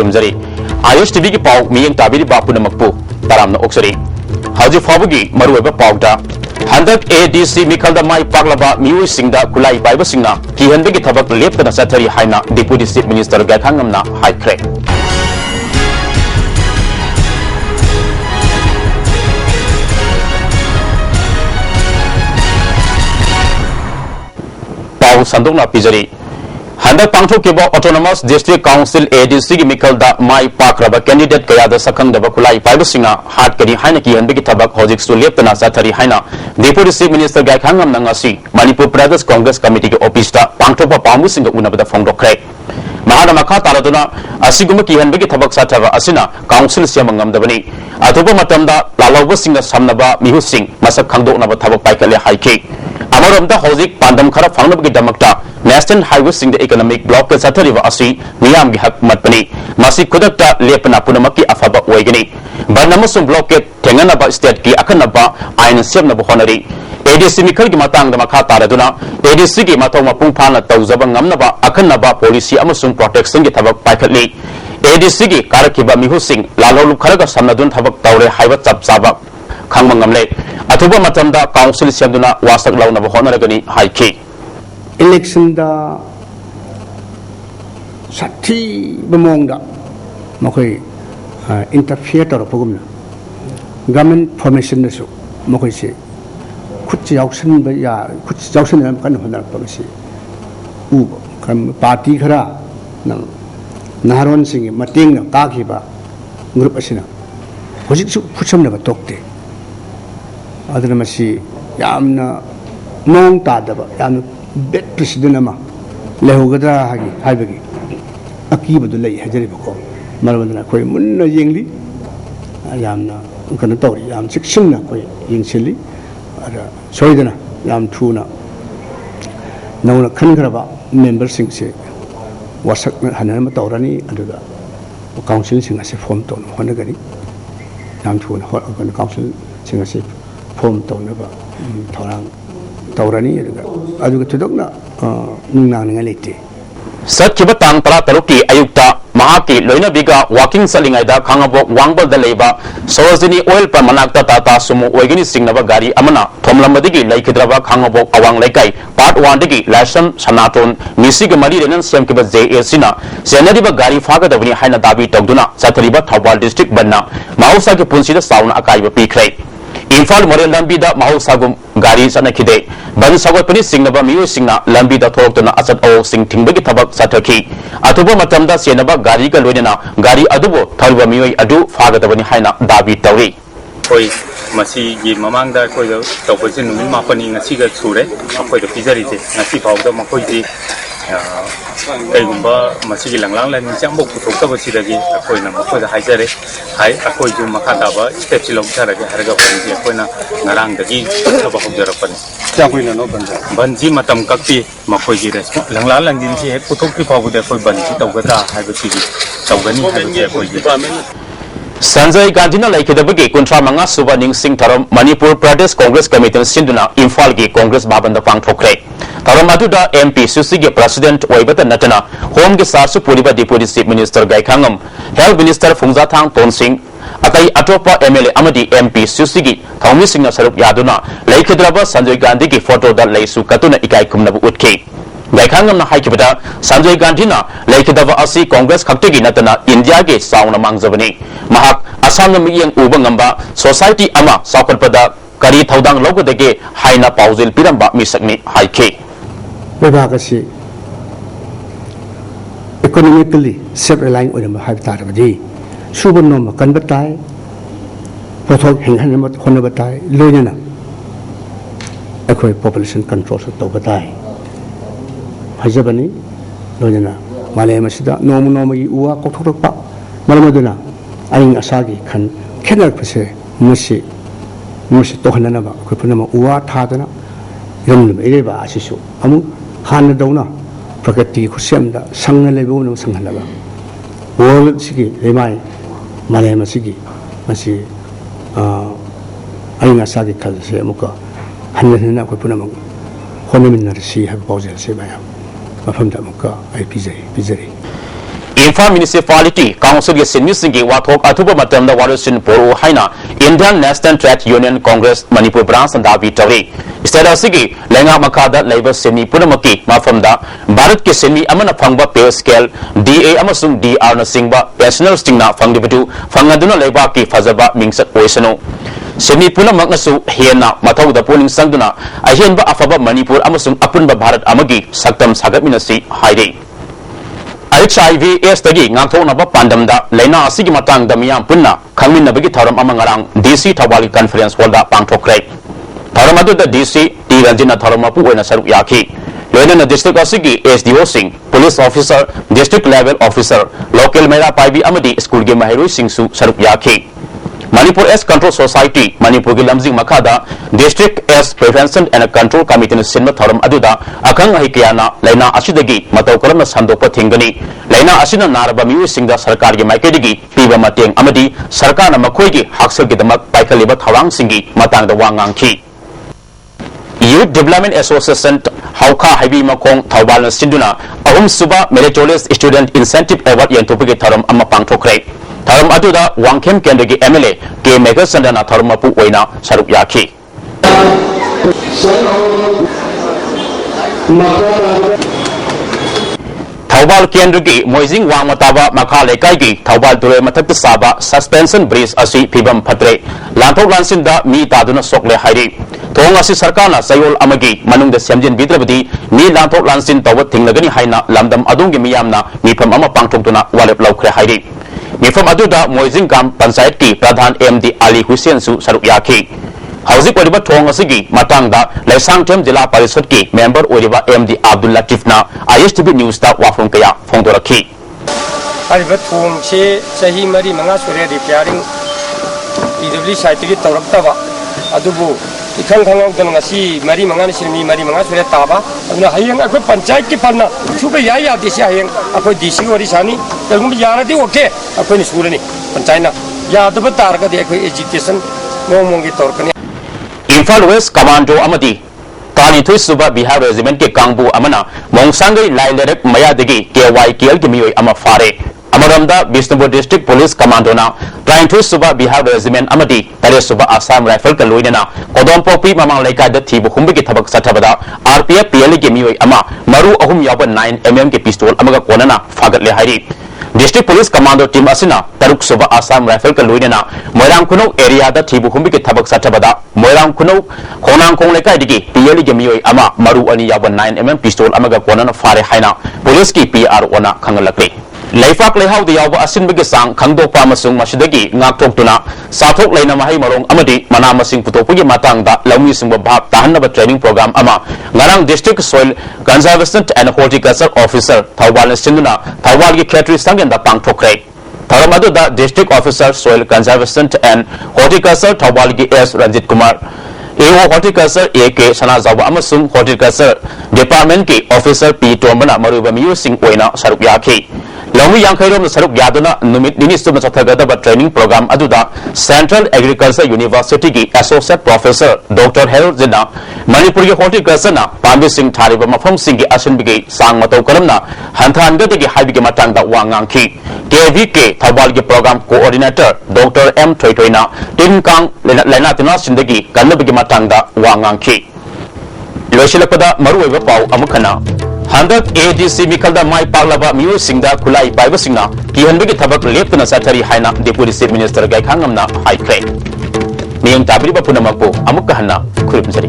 खमजरी ISTV की पाव मियंग ताबिरी बापुन मकपू तारामना ओक्सरी हाजी फाबुगी मरुवेबा पावदा हंदक ADC मिखलदा माई पागलबा मियुई सिंगदा कुलाई पाइबा सिंगना किहनबेगी थबक लेपतना चथरी हाइना डिप्यूटी चीफ मिनिस्टर गायखांगमना हाइख्रे पाव संदोंना पिजरी हंदक पांगथोकिबा ऑटोनोमस डिस्ट्रिक्ट काउंसिल ADC की मिखलदा माई पाक्रबा कैंडिडेट कयादा सखंगदबा खुलाई पाइबसिंगना हाट करी हाइना किहनबेगी थबक होजिक सु लेपतना चथरी हाइना डिप्यूटी चीफ मिनिस्टर गायखांगमना ngasi मणिपुर प्रदेश कांग्रेस कमिटी के ऑफिसता पांगथोकपा पामुसिंग उनबदा फोंगदोखरे महाना मखा तारदुना असिगुम किहनबेगी थबक साथरबा असिना काउंसिल सेमंगमदबनी अथुबा मतमदा लालौबसिंग समनबा मिहुसिंग मसक खंगदोकनबा थबक पाइकले हाइके अमरमदा होजिक पांदम खरा फांगनबगी दमकता नेशनल हाईवे सिंग इकोनॉमिक ब्लॉक के चथरीबा असि मियाम की हक मतपनी मसी खुदकता लेपना पुनमकी अफबा ओइगनी बनमसुम ब्लॉक के थेंगनबा स्टेट की अखनबा आइन सेमनबा होनरी ADC मिखल की मतंग मखा तारदुना ADC की मतौ मपुंग फाना तौजबा ngamnaba अखनबा पॉलिसी अमसुम प्रोटेक्शन की थबक पाइखतली ADC की कारखिबा मिहुसिंग लालौलु खरगा समनदुन थबक तौरे हाइबा चपचाबा खंगबा ngamle अथुबा मतमदा काउंसिल सेमदुना वासक लौनबा होनरगनी हाइखि इलेक्शन दा साथी बमोंगदा मखोई इंटरफियर तौरपगुमना गवर्नमेंट फॉर्मेशन दसु मखोई से खुद जाउसन या खुद जाउसन कन होनरपगसी उ पार्टी खरा नहारोन सिंग मतेंग काखिबा ग्रुप असिना होजिकसु खुसमनबा तोक्ते अदना मसी यामना मोंग तादबा यामना बेट प्रेसिडेंट अमा लेहोगद्रा हागी हाइबगी अकीबदु लई हजरिबको मरबदना कोई मुन्ना येंगली यामना कन तौरी याम सिक्सनना कोई येंगसिली अरा सोइदना याम थुना नौना खनखरबा मेंबर सिंग से वासक हनम तौरनी अदुगा काउंसिल सिंग से फॉर्म तौन होनगनी याम थुना होगन काउंसिल सिंग से फॉर्म तौनबा थौरांग तौरनी अदुगा थुदकना निंगनांगै लेते सत्खिबा तांग तरा तरुकी अयुक्ता महाकी लोइनबिगा वाकिंग सलिंगाइदा खांगबो वांगबलदा लेबा सरोजिनी ऑयल पर मनाक्ता टाटा सुमो ओइगनी सिंगनबा गाड़ी अमना थोमलमबदिगी लैखिद्रबा खांगबो अवांग लेकाई पार्ट 1 दिगी लाइसन सनातोन मिसिग मरी रेनन सेमकिबा JAC सेनरिबा गाड़ी फागदबनी हाइना दाबी तौदुना चथरिबा थौबाल डिस्ट्रिक्ट बनना माउसा के पुंसीदा साउन अकाइबा पीखरे इम्फाल मोरेल लंबीदा माउसागुम गाड़ी सनखिदे बन सगोतपनी सिंगनबा मियो सिंगना लंबीदा थोरक्तुना अचत औ सिंग थिंगबगी थबक सथखि अथुबा मतमदा सेनबा गाड़ी का लोइना गाड़ी अदुबो थरबा मियोय अदु फागदबनी हाइना दाबी तौरी कोई मसी ये ममांगदा कोई तौबसे नुमिन मापनी ngasiga sure अखोय द पिजरिजे ngasi फावदा मखोयदि कईगुंबा मसीगी लंगलांग लाइन चांबो पुथोक्तबसिदगी अखोयना मखोयदा हाइजरे हाय अखोय जु मखा दाबा स्टेप सि लौथारगे हरगा बनिजे अखोयना ngarangdagi थबा हौजरपनि चाखोयना नो बनजी मतम कक्ति मखोयगी रेस्पॉन्स लंगलांग लांगिन से हेक पुथोक्ति फावदे अखोय बनजी तौगदा हाइबसिगी तौगनी हाइबसे अखोयगी संजय गांधी लाइखिदबगी कुंट्रा मंगा सुबा निंगसिंग थरम मणिपुर प्रदेश कांग्रेस कमिटी सिंधुना इम्फाल की कांग्रेस बाबंद पांगथोखरे थरम अदुदा MP सुसी के प्रेसिडेंट ओइबत नटना होम के सासु पुलिबा deputy chief minister Gaikhangam health minister Phungzathang Tonsing अतई अटोपा MLA अमदी MP सुसी की थौमी सिंह सरुप यादुना लाइखिद्रबा संजय गांधी की फोटो दा लैसु कतुना इकाई कुमनबु उठके गायखांगम हाइकिबदा संजय गांधी लेखिदब असि कांग्रेस खक्तगी नतना इंडिया के साउना मांगजबनी महाक असम मियंग उबंगंबा सोसाइटी अमा साउखटपदा करी थौदांग लौगदगे हाइना पाउजिल पिरंबा मिसकनी हाइखे विभाग से इकोनॉमिकली सेल्फ रिलाइंग ओइरम हाइब तारबदी सुबनोम कनबताय पोथोक हेंगहन होनबताय लोयना अखोय पॉपुलेशन कंट्रोल से तोबताय हजबनी लोजना माले मसिदा नोम नोमगी उवा कोथोरपा मरमदुना आइंग असागी खन खेनरपसे मुसी तोहननबा खुपनम उवा थादना यमन एरेबा आसिसु अमु हान दौना प्रकृति खुसेमदा संग लेबोन संगनबा वर्ल्ड सिगी लेमाय माले मसिगी मसी आइंग असागी खलसे अमुका हननना खुपनम होनमिनरसी हब पाउजेल से बाया मफम दा मुका आई पिजरी Imphal Municipality Council ge sinmi singi wathok athuba matamda warisin poru haina Indian National Trade Union Congress Manipur branch and davi tawri Istera sigi lenga makada labor sinmi punamaki mafamda Bharat ke sinmi amana phangba pay scale DA amasung DR na singba pensional stingna phangdibatu phangaduna leba ki fazaba mingsat oisano Semi punamak nasu hena matau da puning sangduna ahianba afaba Manipur amasung apunba Bharat amagi saktam sagat minasi haide HIV AIDS tagi ngangthok na ba pandamda leina asigi matang da miyam punna khangmin na bagi tharam amangarang DC Thawali Conference Hall da pangthokre tharam adu da DC T Ranjina tharam apu oina saruk yakhi loina na district asigi SDO sing police officer district level officer local mera paibi amadi school ge mahiroi singsu saruk yakhi Manipur S Control Society Manipur ki lamjing makada District S Prevention and Control Committee na sinma thoram aduda akang ahikiyana laina asidagi matau karam na sandopa thingani laina asina naraba miu singda sarkar gi maikedi piba mateng amadi sarkar na makhoi gi haksal gi damak paikaliba thawang singi matang da wangang khi Youth Development Association Hauka Haibi Makong Thawbal na sinduna ahum suba meritorious student incentive award yantupi gi thoram amma pangthokre Tharam aduda Wangkhem Kendagi MLA K Mega Sandana Tharmapu Oina Saruk Yakhi Thawbal Kendagi Moizing Wangmataba Makha Lekai Thawbal Dure Matak Saba Suspension Bridge Asi Pibam Patre Lantok Lansinda Mi Taduna Sokle Hairi Thong Asi Sarkana Sayol Amagi Manung the Semjin Bidrabadi Mi Lantok Lansin Tawat Tinglagani Haina Lamdam Adungi Miyamna Mipam Ama Pangtuna Walep Laukre Hairi Mifam aduda Moizing Gam Panchayat ki Pradhan MD Ali Hussein su saruk yakhi Hauzik wariba thong asigi matangda Laisang Tem Jila Parishad ki member wariba MD Abdul Latif na ISTV News ta wafung kaya phongdorakhi Ariba thong se sahi mari manga sure repairing idabli site ki tawraktaba adubu ikhang khangau dan ngasi mari manga ni sirmi mari manga sure taba aduna hayang akoi panchayat ki palna suba ya disi hayang akoi disi wari sani tagum yara di okay akoi ni surani panchayna ya adaba targa de akoi education ngomong ki torkani Imphal West Commando amadi Tani Thui Suba Bihar Regiment ke Kangbu amana Mongsangai Lailerek Mayadagi KYKL ki miyoi ama fare Amaramda Bishnupur District Police Commando na Tani Thui Suba Bihar Regiment amadi Tare Suba Assam Rifle ka loinana Kodom Popi mamang laikai da thibu humbi ki thabak sathabada RPF PL ki miyoi ama maru ahum yawa 9mm ki pistol amaga konana fagat le hairi District Police Commando Team asina Taruk Suba Assam Rifle ka loinana Moirang Kuno area da thibu humbi ki thabak sathabada Moirang Kuno Khonang Khong Lekai digi PL ki miyoi ama maru ani yawa 9mm pistol amaga konana fare haina Police ki PR ona khangalakle Laifak lehau de yawa asin bagi sang khangdo pa masung masidagi ngakthok tuna sathok leina mahai marong amadi mana masing putopugi matang da lami singba bhag tahanaba training program ama ngarang District Soil Conservation and Horticulture Officer Thawbal sinduna Thawbal gi khetri sangen da pangthokre Tharamadu da District Officer Soil Conservation and Horticulture Thawbal gi S Ranjit Kumar AO Horticulture AK Sana Zawa amasung Horticulture Department ki Officer P Tombana maruba miyu sing oina saruk yakhi Lawi yang khairom na saruk yaduna numit nini sum sathagada training program aduda Central Agriculture University ki Associate Professor Dr. Harold Zina Manipuri Horticulture na Pambi Singh Thariba mafam singh ki asin bigi sang matau karamna hanthan gati ki haibi ki matang da wangang ki KVK Thawbal ki program coordinator Dr. M Thoitoina Tin Kang Lena Tina Sindagi kannabi ki matang da wangang ki Loishilakpada maru oiba pau amukhana Handak ADC Mikalda Mai Parlaba Miu Singda Kulai Paiba Singna Kihanbigi Tabak Leptana Satari Haina Deputy Chief Minister Gai Khangamna Haikre Miyang Tabriba Punamaku Amukahana Kuripsari